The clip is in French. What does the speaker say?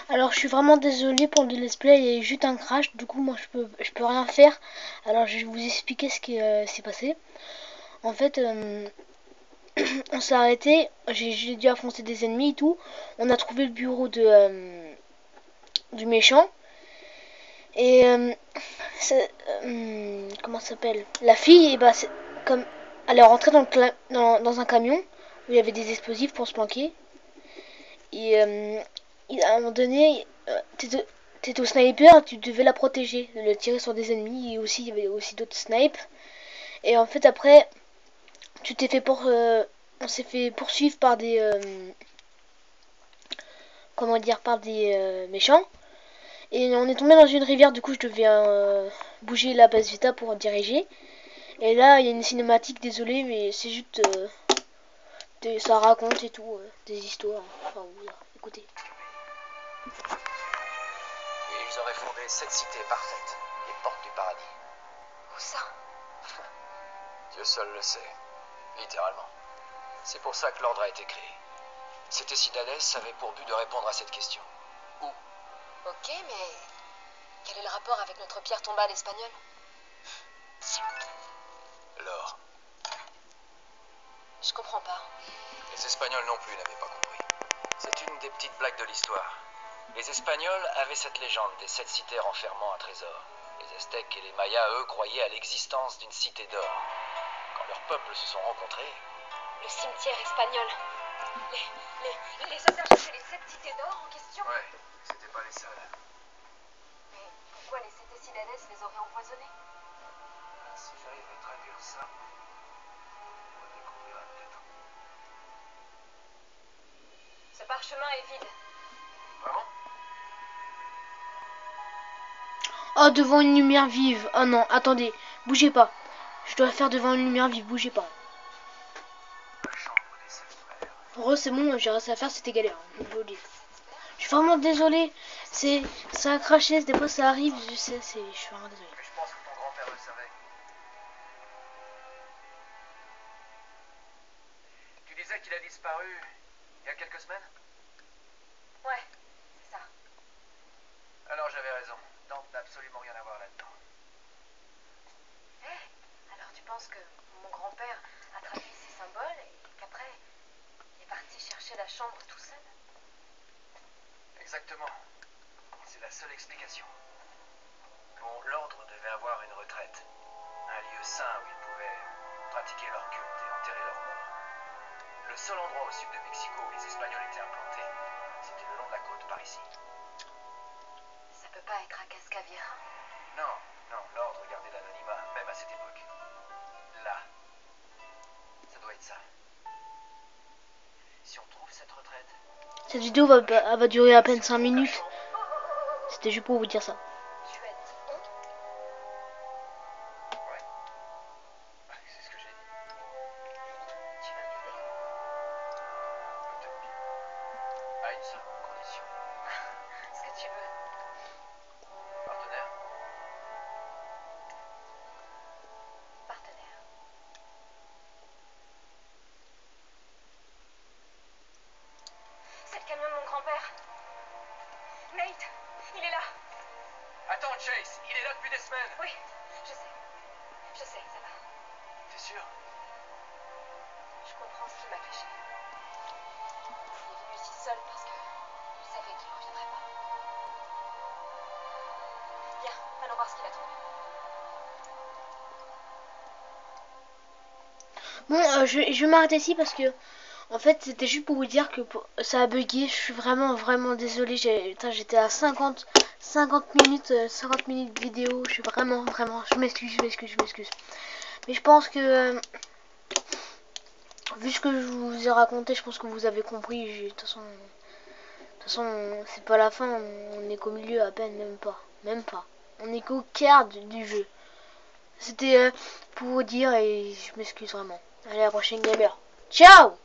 Alors je suis vraiment désolé pour le let's play, il y a eu juste un crash, du coup moi je peux rien faire. Alors je vais vous expliquer ce qui s'est passé. En fait, on s'est arrêté, j'ai dû affronter des ennemis et tout. On a trouvé le bureau du méchant. Et comment ça s'appelle? La fille, et bah, comme elle est rentrée dans un camion où il y avait des explosifs pour se planquer. Et à un moment donné, t'étais au sniper, tu devais la protéger, de le tirer sur des ennemis. Et aussi, il y avait aussi d'autres snipes. Et en fait, après, tu t'es fait on s'est fait poursuivre par des comment dire, par des méchants. Et on est tombé dans une rivière, du coup je devais bouger la base Vita pour diriger. Et là il y a une cinématique, désolé, mais c'est juste ça raconte et tout, des histoires. Enfin voilà, écoutez. Et ils auraient fondé cette cité parfaite, les portes du paradis. Où ça? Dieu seul le sait, littéralement. C'est pour ça que l'ordre a été créé. C'était Cidades avait pour but de répondre à cette question. Où? Ok, mais quel est le rapport avec notre pierre tombale espagnole? L'or. Je comprends pas. Les Espagnols non plus n'avaient pas compris. C'est une des petites blagues de l'histoire. Les Espagnols avaient cette légende des 7 cités renfermant un trésor. Les Aztèques et les Mayas, eux, croyaient à l'existence d'une cité d'or. Quand leurs peuples se sont rencontrés... Le cimetière espagnol. Les hommes cherchaient les 7 cités d'or en question? Ouais, c'était pas les seuls. Mais pourquoi les 7 Cidades les auraient empoisonnés? Si j'arrive à traduire ça, on va découvrir peut-être. Ce parchemin est vide. Vraiment? Oh, devant une lumière vive. Oh non, attendez, bougez pas. Je dois faire devant une lumière vive, bougez pas. La chambre des 7 frères. Heureux, c'est bon, j'ai réussi à faire, c'était galère, je vous le dis. Je suis vraiment désolé, ça a craché, des fois ça arrive, je sais, je suis vraiment désolé. Mais je pense que ton grand-père le savait. Tu disais qu'il a disparu il y a quelques semaines? Ouais, c'est ça. Alors j'avais raison. Dante n'a absolument rien à voir là-dedans. Alors tu penses que mon grand-père a traduit ces symboles et qu'après il est parti chercher la chambre tout seul? Exactement. C'est la seule explication. Bon, l'ordre devait avoir une retraite. Un lieu saint où ils pouvaient pratiquer leur culte et enterrer leurs morts. Le seul endroit au sud de Mexico où les Espagnols étaient implantés, c'était le long de la côte par ici. Ça peut pas être à Cascaviera. Non, l'ordre gardait l'anonymat, même à cette époque. Là, ça doit être ça. Si on trouve cette retraite... Cette vidéo va durer à peine 5 minutes. C'était juste pour vous dire ça. Tu as dit on? Ouais. C'est ce que j'ai dit. Tu vas m'aider? Peut-être bien. À une seule condition. Ce que tu veux. Partenaire? Partenaire. C'est le camion de mon grand-père. Nate, il est là. Attends, Chase, il est là depuis des semaines. Oui, je sais. Je sais, ça va. T'es sûr? Je comprends ce qui m'a caché. Il est venu ici seul parce que il savait qu'il ne reviendrait pas. Viens, allons voir ce qu'il a trouvé. Bon, je vais m'arrêter ici parce que, en fait, c'était juste pour vous dire que ça a bugué. Je suis vraiment désolé. J'étais à 50 minutes, 50 minutes de vidéo. Je suis vraiment, je m'excuse. Mais je pense que, vu ce que je vous ai raconté, je pense que vous avez compris. De toute façon, c'est pas la fin. On est qu'au milieu à peine, même pas. On est qu'au quart du jeu. C'était pour vous dire et je m'excuse vraiment. Allez, à la prochaine gamer. Ciao!